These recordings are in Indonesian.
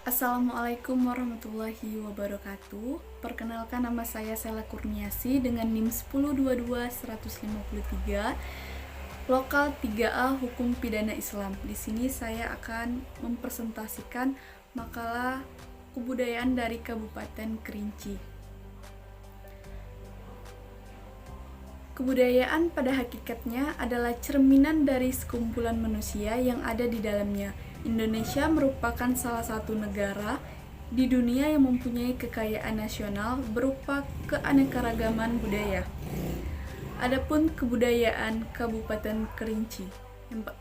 Assalamualaikum warahmatullahi wabarakatuh. Perkenalkan, nama saya Sela Kurniasi dengan NIM 1022153, lokal 3A Hukum Pidana Islam. Di sini saya akan mempresentasikan makalah kebudayaan dari Kabupaten Kerinci. Kebudayaan pada hakikatnya adalah cerminan dari sekumpulan manusia yang ada di dalamnya. Indonesia merupakan salah satu negara di dunia yang mempunyai kekayaan nasional berupa keanekaragaman budaya. Adapun kebudayaan Kabupaten Kerinci,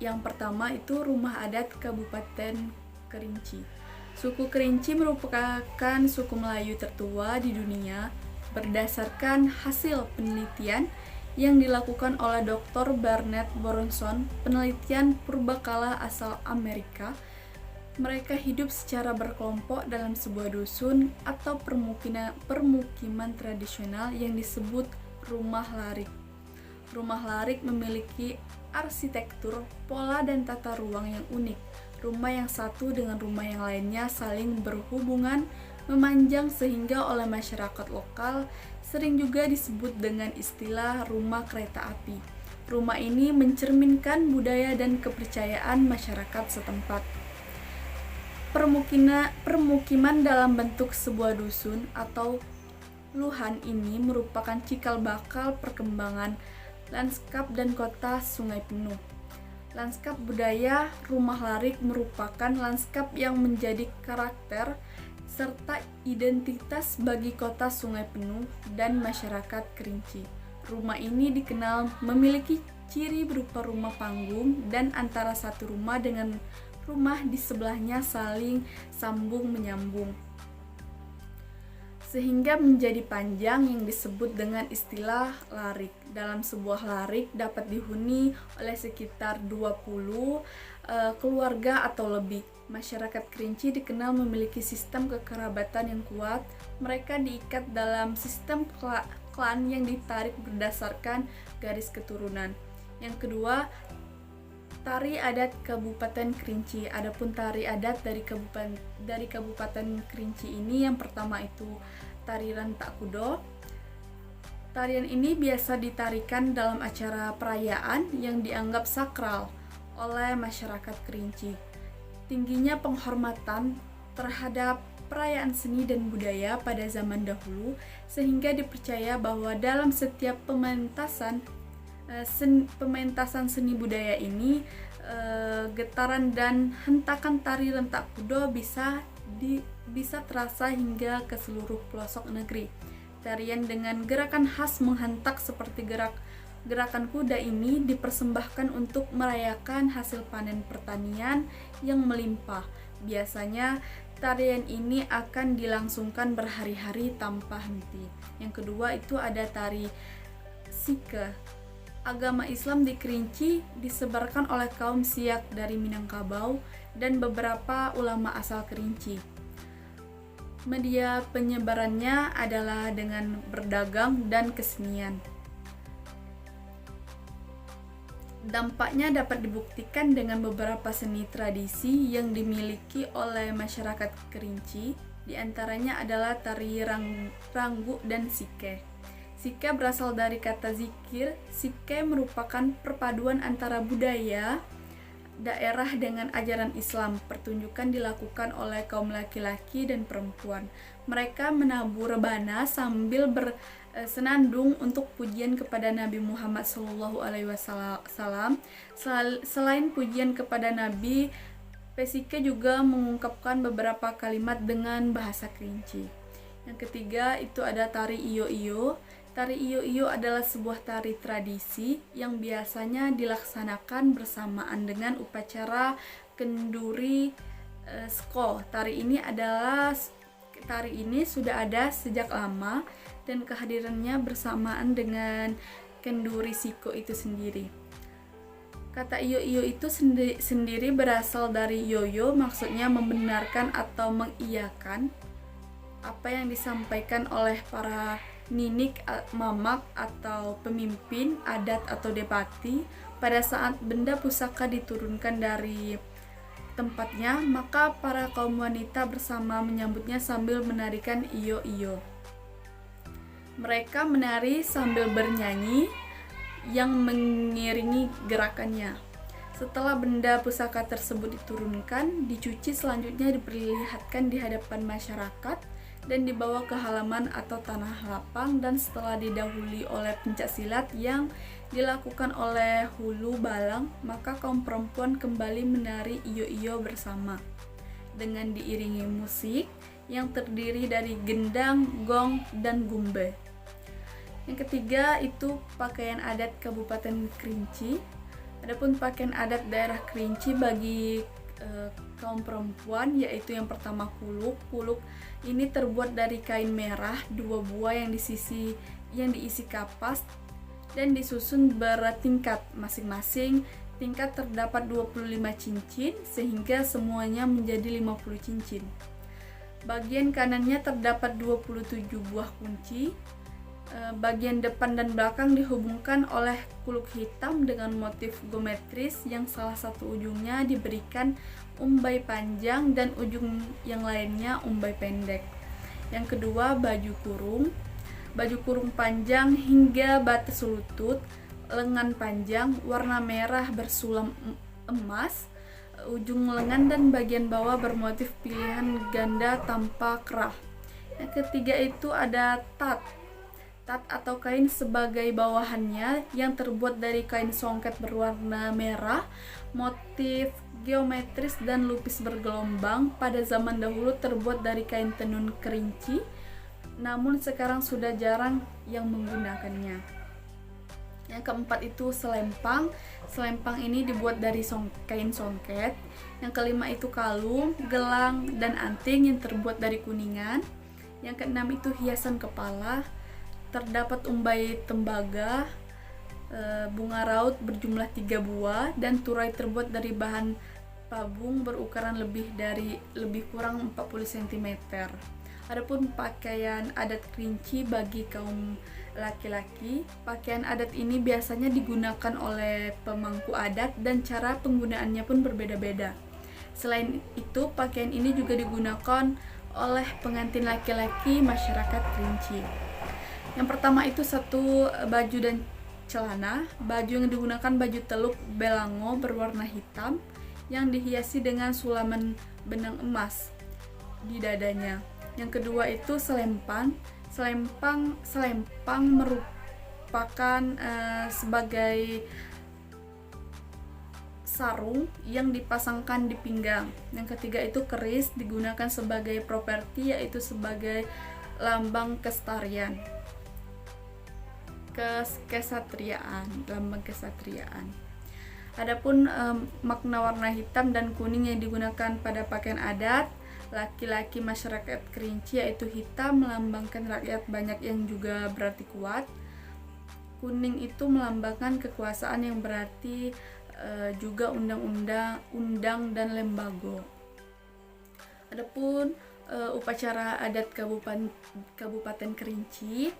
yang pertama itu Rumah Adat Kabupaten Kerinci. Suku Kerinci merupakan suku Melayu tertua di dunia berdasarkan hasil penelitian yang dilakukan oleh Dr. Barnett Boronson, penelitian purbakala asal Amerika. Mereka hidup secara berkelompok dalam sebuah dusun atau permukiman tradisional yang disebut rumah larik. Rumah larik memiliki arsitektur, pola dan tata ruang yang unik. Rumah yang satu dengan rumah yang lainnya saling berhubungan memanjang sehingga oleh masyarakat lokal sering juga disebut dengan istilah rumah kereta api. Rumah ini mencerminkan budaya dan kepercayaan masyarakat setempat. Permukiman dalam bentuk sebuah dusun atau luhan ini merupakan cikal bakal perkembangan lanskap dan kota Sungai Penuh. Lanskap budaya rumah larik merupakan lanskap yang menjadi karakter serta identitas bagi kota Sungai Penuh dan masyarakat Kerinci. Rumah ini dikenal memiliki ciri berupa rumah panggung dan antara satu rumah dengan rumah di sebelahnya saling sambung menyambung, sehingga menjadi panjang yang disebut dengan istilah larik. Dalam sebuah larik dapat dihuni oleh sekitar 20 keluarga atau lebih. Masyarakat Kerinci dikenal memiliki sistem kekerabatan yang kuat. Mereka diikat dalam sistem klan yang ditarik berdasarkan garis keturunan. Yang kedua, tari adat Kabupaten Kerinci. Adapun tari adat dari Kabupaten Kerinci ini, yang pertama itu tari rentak kudo. Tarian ini biasa ditarikan dalam acara perayaan yang dianggap sakral oleh masyarakat Kerinci. Tingginya penghormatan terhadap perayaan seni dan budaya pada zaman dahulu, sehingga dipercaya bahwa dalam setiap pementasan seni budaya ini, getaran dan hentakan tari rentak kudo bisa terasa hingga ke seluruh pelosok negeri. Tarian dengan gerakan khas menghentak seperti gerakan kuda ini dipersembahkan untuk merayakan hasil panen pertanian yang melimpah. Biasanya tarian ini akan dilangsungkan berhari-hari tanpa henti. Yang kedua itu ada tari Sike. Agama Islam di Kerinci disebarkan oleh kaum Siak dari Minangkabau dan beberapa ulama asal Kerinci. Media penyebarannya adalah dengan berdagang dan kesenian. Dampaknya dapat dibuktikan dengan beberapa seni tradisi yang dimiliki oleh masyarakat Kerinci. Di antaranya adalah tari ranggu dan sike. Sike berasal dari kata zikir. Sike merupakan perpaduan antara budaya daerah dengan ajaran Islam. Pertunjukan dilakukan oleh kaum laki-laki dan perempuan. Mereka menabuh rebana sambil bersenandung untuk pujian kepada Nabi Muhammad SAW. Selain pujian kepada Nabi, Pesike juga mengungkapkan beberapa kalimat dengan bahasa Kerinci. Yang ketiga itu ada tari iyo-iyo. Tari iyo-iyo adalah sebuah tari tradisi yang biasanya dilaksanakan bersamaan dengan upacara kenduri sko. Tari ini sudah ada sejak lama dan kehadirannya bersamaan dengan kenduri siko itu sendiri. Kata iyo-iyo itu sendiri berasal dari yoyo, maksudnya membenarkan atau mengiyakan apa yang disampaikan oleh para ninik, mamak atau pemimpin adat atau depati pada saat benda pusaka diturunkan dari tempatnya, maka para kaum wanita bersama menyambutnya sambil menarikan iyo-iyo. Mereka menari sambil bernyanyi yang mengiringi gerakannya. Setelah benda pusaka tersebut diturunkan, dicuci, selanjutnya diperlihatkan di hadapan masyarakat dan dibawa ke halaman atau tanah lapang, dan setelah didahului oleh pencaksilat yang dilakukan oleh hulu balang, maka kaum perempuan kembali menari iyo-iyo bersama dengan diiringi musik yang terdiri dari gendang, gong, dan gumbe. Yang ketiga itu pakaian adat Kabupaten Kerinci. Adapun pakaian adat daerah Kerinci bagi kaum perempuan yaitu yang pertama kuluk. Kuluk ini terbuat dari kain merah 2 buah yang diisi kapas dan disusun bertingkat. Masing-masing tingkat terdapat 25 cincin sehingga semuanya menjadi 50 cincin. Bagian kanannya terdapat 27 buah kunci. Bagian depan dan belakang dihubungkan oleh kuluk hitam dengan motif geometris yang salah satu ujungnya diberikan umbai panjang dan ujung yang lainnya umbai pendek. Yang kedua, baju kurung. Baju kurung panjang hingga batas lutut, lengan panjang, warna merah bersulam emas, ujung lengan dan bagian bawah bermotif pilihan ganda tanpa kerah. Yang ketiga itu ada tat. Tat atau kain sebagai bawahannya yang terbuat dari kain songket berwarna merah, motif geometris dan lupis bergelombang. Pada zaman dahulu terbuat dari kain tenun Kerinci, namun sekarang sudah jarang yang menggunakannya. Yang keempat itu selempang. Selempang ini dibuat dari kain songket. Yang kelima itu kalung, gelang, dan anting yang terbuat dari kuningan. Yang keenam itu hiasan kepala. Terdapat umbai tembaga, bunga raut berjumlah 3 buah, dan turai terbuat dari bahan pabung berukuran lebih kurang 40 cm. Adapun pakaian adat Kerinci bagi kaum laki-laki, pakaian adat ini biasanya digunakan oleh pemangku adat dan cara penggunaannya pun berbeda-beda. Selain itu, pakaian ini juga digunakan oleh pengantin laki-laki masyarakat Kerinci. Yang pertama itu satu, baju dan celana. Baju yang digunakan baju teluk belango berwarna hitam yang dihiasi dengan sulaman benang emas di dadanya. Yang kedua itu selempang. Selempang merupakan sebagai sarung yang dipasangkan di pinggang. Yang ketiga itu keris, digunakan sebagai properti yaitu sebagai lambang lambang kesatriaan. Adapun makna warna hitam dan kuning yang digunakan pada pakaian adat laki-laki masyarakat Kerinci yaitu hitam melambangkan rakyat banyak yang juga berarti kuat. Kuning itu melambangkan kekuasaan yang berarti juga undang dan lembago. Adapun upacara adat Kabupaten Kerinci.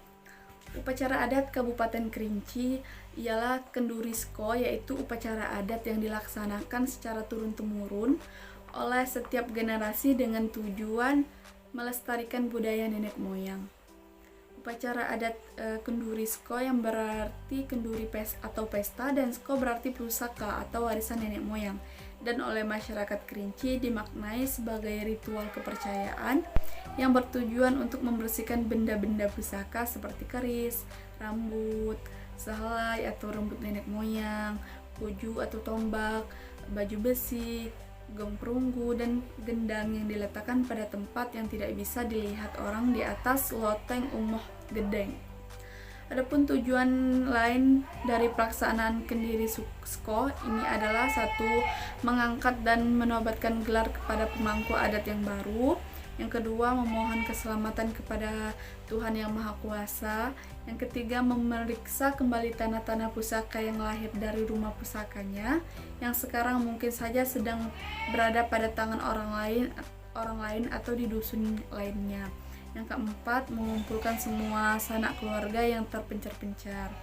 Upacara adat Kabupaten Kerinci ialah Kendurisko, yaitu upacara adat yang dilaksanakan secara turun-temurun oleh setiap generasi dengan tujuan melestarikan budaya nenek moyang. Upacara adat Kendurisko yang berarti kenduri atau pesta, dan sko berarti pusaka atau warisan nenek moyang, dan oleh masyarakat Kerinci dimaknai sebagai ritual kepercayaan yang bertujuan untuk membersihkan benda-benda pusaka seperti keris, rambut, sehelai atau rambut nenek moyang, kuju atau tombak, baju besi, gong perunggu, dan gendang yang diletakkan pada tempat yang tidak bisa dilihat orang di atas loteng umuh gedeng. Adapun tujuan lain dari pelaksanaan Kendiri Sko ini adalah satu, mengangkat dan menobatkan gelar kepada pemangku adat yang baru. Yang kedua, memohon keselamatan kepada Tuhan Yang Maha Kuasa. Yang ketiga, memeriksa kembali tanah-tanah pusaka yang lahir dari rumah pusakanya yang sekarang mungkin saja sedang berada pada tangan orang lain atau di dusun lainnya. Yang keempat, mengumpulkan semua sanak keluarga yang terpencar-pencar,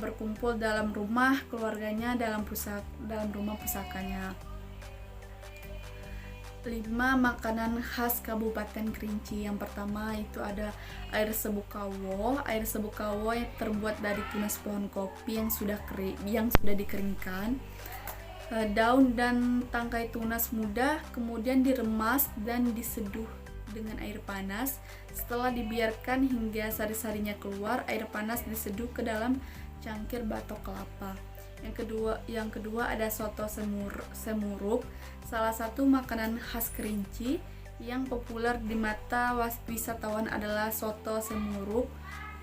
berkumpul dalam rumah keluarganya dalam rumah pusakanya. makanan khas Kabupaten Kerinci. Yang pertama itu ada air sebukawo. Air sebukawo yang terbuat dari tunas pohon kopi yang sudah dikeringkan. Daun dan tangkai tunas muda kemudian diremas dan diseduh dengan air panas. Setelah dibiarkan hingga sari-sarinya keluar, air panas diseduh ke dalam cangkir batok kelapa. Yang kedua ada soto semuruk, salah satu makanan khas Kerinci yang populer di mata wisatawan adalah soto semuruk.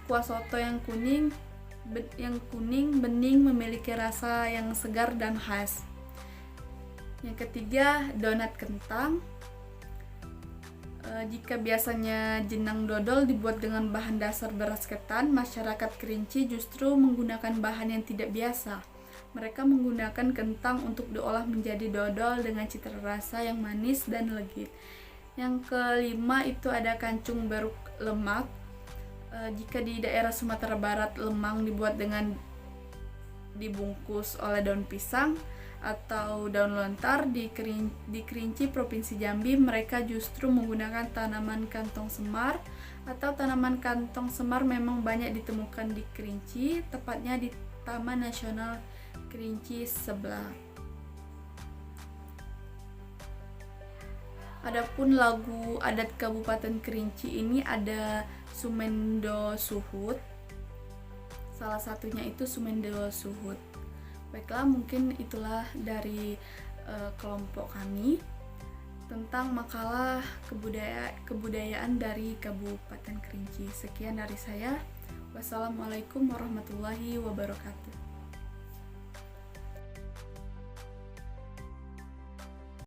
Kuah soto yang kuning bening memiliki rasa yang segar dan khas. Yang ketiga, donat kentang. Jika biasanya jenang dodol dibuat dengan bahan dasar beras ketan, masyarakat Kerinci justru menggunakan bahan yang tidak biasa. Mereka menggunakan kentang untuk diolah menjadi dodol dengan cita rasa yang manis dan legit. Yang kelima itu ada kancung beruk lemak. Jika di daerah Sumatera Barat, lemang dibuat dengan dibungkus oleh daun pisang atau daun lontar. Di Kerinci, Provinsi Jambi, mereka justru menggunakan tanaman kantong semar. Atau tanaman kantong semar memang banyak ditemukan di Kerinci, tepatnya di Taman Nasional Kerinci sebelah. Adapun lagu adat Kabupaten Kerinci ini ada Sumendo Suhut. Salah satunya itu Sumendo Suhut. Baiklah, mungkin itulah dari kelompok kami tentang makalah kebudayaan dari Kabupaten Kerinci. Sekian dari saya. Wassalamualaikum warahmatullahi wabarakatuh.